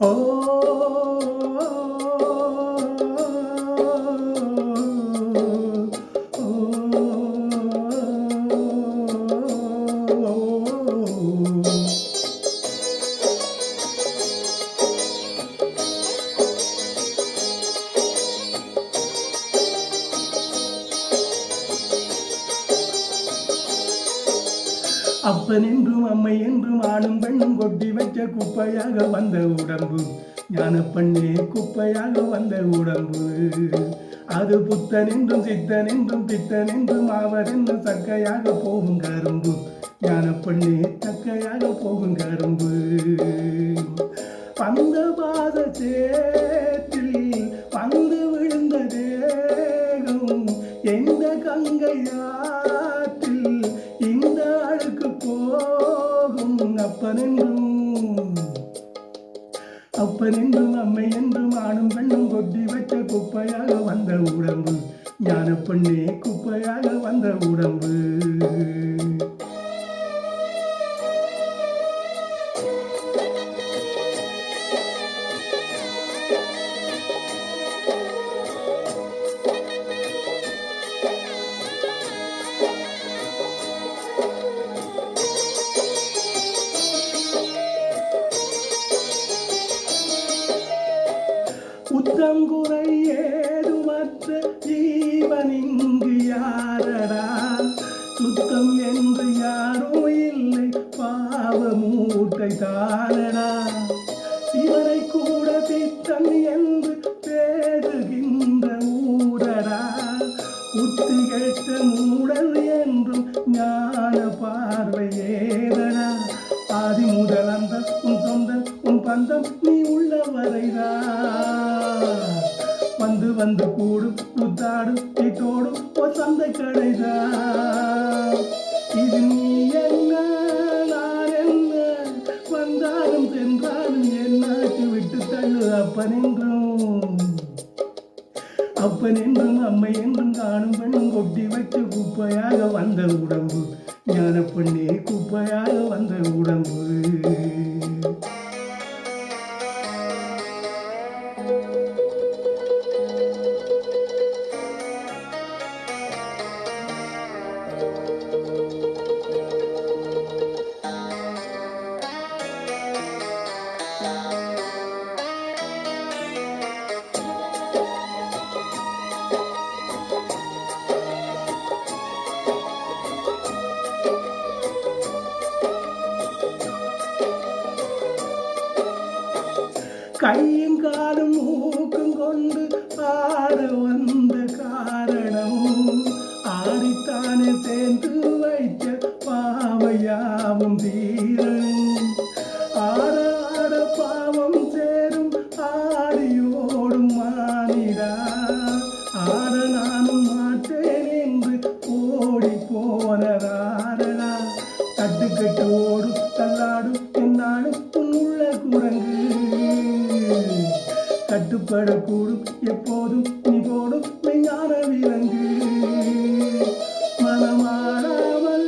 ஓ அப்பன் என்றும் அம்மை என்றும் ஆணும் பெண்ணும் கொட்டி வைக்க குப்பையாக வந்த உடம்பு ஞானப்பண்ணே குப்பையாக வந்த உடம்பு அது புத்தன் என்றும் சித்தன் என்றும் பித்தன் என்றும் ஆவதென்றும் சக்கையாக போகும் கரும்பு ஞானப்பண்ணே சக்கையாக போகும் கரும்பு பந்த பாத சேற்றில் பந்து விழுந்த தேகம் எந்த கங்கையாற்றில் இந்த அழுக்கு போகும் அப்பனென்றும் அம்மை என்றும் ஆணும் பெண்ணும் கொட்டி வைத்த குப்பையாக வந்த உடம்பு ஞானப்பண்ணே குப்பையாக வந்த உடம்பு குற்றங்குறை ஏதுமற்ற ஜீவன் இங்கு யாரடா சுத்தம் என்று யாரும் இல்லை பாவ மூட்டை தானடா சிவனை கூட பித்தன் என்று பேசுகின்ற ஊரடா உத்து கேட்ட மூடல் என்றும் ஞான பார்வை ஏதடா ஆதி முதல் அந்த உன் சொந்தம் உன் பந்தம் நீ உள்ள வரைதான் வந்து வந்து கூடும் புத்தாடும் வீட்டோடும் ஒரு சந்தை கடைதான் இது நீ என்ன நான் என்ன வந்தாலும் சென்றாலும் என்னாச்சு விட்டு தள்ளு அப்பன் என்றும் அம்மை என்றும் காணும் பெண்ணும் கொட்டி வச்சு குப்பையாக வந்த உடம்பு ஞானப்பண்ணே குப்பையாக வந்த உடம்பு கையும் காலும் மூக்கும் கொண்டு ஆட வந்த காரணம் ஆடித்தானே சேர்ந்து வைக்க பாவையாவும் தீரனும் ஆட ஆட பாவம் சேரும் ஆடியோடும் மானிடா ஆட நானும் மாட்டேன் என்று ஓடி போனதாரடா தட்டுக்கட்டு ஓடும் தள்ளாடும் என்னாலும் உன்னுள்ள குரங்கு கட்டுப்படக்கூடும் எப்போதும் நீ போடும் மெய்ஞான விலங்கு மனமாறாமல்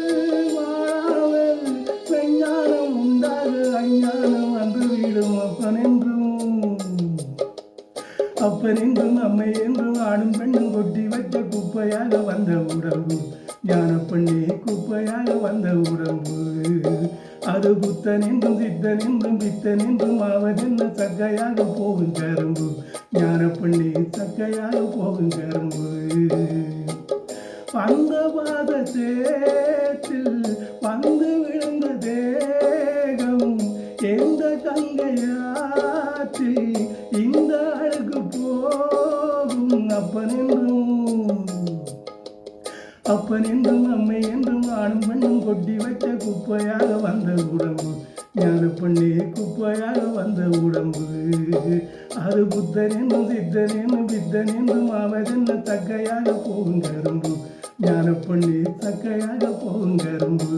வாழாமல் மெய்ஞானம் உண்டாக அஞ்ஞானம் அன்று விடும் அப்பனென்றும் அம்மை என்றும் ஆடும் பெண்ணும் கொட்டி வைத்த குப்பையாக வந்த உடம்பு ஞானப்பண்ணே குப்பையாக வந்த உடம்பு அது புத்தன் என்றும் சித்தன் என்றும் பித்தன் என்றும் ஆவதென்ன சக்கையாக போகும் கரும்பு ஞானப்பண்ணே சக்கையாக போகும் கரும்பு பந்த பாத சேற்றில் பந்து விழுந்த தேகம் எந்த கங்கையாற்றில் இந்த அழுக்கு போகும் அப்பனென்றும் அம்மை என்றும் ஆணும் பெண்ணும் கொட்டி வைத்த குப்பையாக வந்த உடம்பு ஞானப்பண்ணே குப்பையாக வந்த உடம்பு அது புத்தன் என்றும் சித்தன் என்றும் பித்தன் என்றும் ஆவதென்ன தக்கையாக போகும் கரும்பு ஞானப்பண்ணே தக்கையாக போகும் கரும்பு